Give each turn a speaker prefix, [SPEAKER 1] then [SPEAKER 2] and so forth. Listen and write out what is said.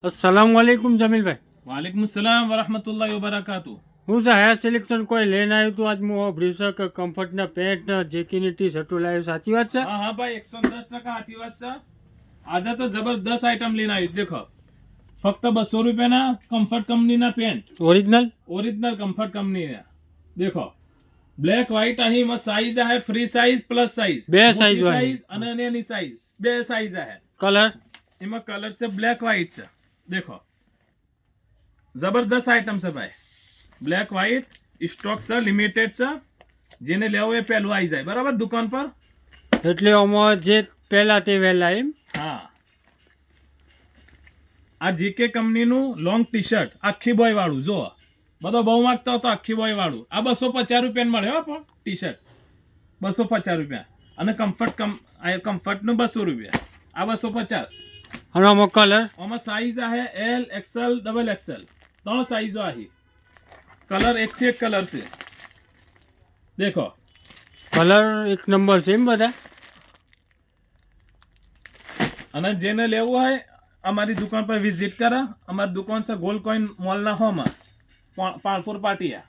[SPEAKER 1] अस्सलाम वालेकुम जमील भाई।
[SPEAKER 2] वालेकुम सलाम वरहमतुल्लाहि वबरकातुह।
[SPEAKER 1] હું છે હેર સિલેક્શન કોઈ લઈને આવ્યું તું આજ હું બ્રીસર કે કમ્ફર્ટના પેન્ટ જેકીની ટી શર્ટો લાવ્યો, સાચી વાત છે?
[SPEAKER 2] હા હા ભાઈ 110% સાચી વાત છે। આજે તો જબરદસ્ત આઈટમ લઈને આવી દેખો, ફક્ત 200 રૂપિયાના કમ્ફર્ટ કંપનીના પેન્ટ, ઓરિજિનલ કમ્ફર્ટ કંપનીના દેખો, બ્લેક વ્હાઈટ અહીં માં સાઈઝ आहे ફ્રી સાઈઝ પ્લસ સાઈઝ
[SPEAKER 1] બે સાઈઝ હોય
[SPEAKER 2] અને એની સાઈઝ બે સાઈઝ आहे।
[SPEAKER 1] કલર
[SPEAKER 2] એમાં કલર છે બ્લેક વ્હાઈટ છે, દેખો જબરદસ્ત આઈટમ છે ભાઈ। બ્લેક વ્હાઈટ સ્ટોક છે, લિમિટેડ છે, જેને લેવો એ પહેલું આવી જાય બરાબર દુકાન પર।
[SPEAKER 1] એટલે આમાં જે પહેલા તે વહેલા એમ।
[SPEAKER 2] હા, આ જીકે કંપનીનું લોંગ ટી શર્ટ આખી બોય વાળું, જો બધો બહુ માંગતા હતો આખી બોય વાળું, આ 250 રૂપિયા મળે હો પણ ટી શર્ટ 250 રૂપિયા, અને કમ્ફર્ટ નું 200 રૂપિયા, આ 250।
[SPEAKER 1] અને આમાં કલર
[SPEAKER 2] આમાં સાઈઝ आहे એલ એક્સએલ ડબલ એક્સએલ, 3 સાઈઝો आहे। કલર એક થી એક કલર છે, દેખો
[SPEAKER 1] કલર એક નંબર છે એમ બધા।
[SPEAKER 2] અને જેને લેવું હોય અમારી દુકાન પર વિઝિટ કરા। અમારી દુકાન છે ગોલ્ડ કોઈન મોલ ના હોમાં, પાલપુર પાટિયા।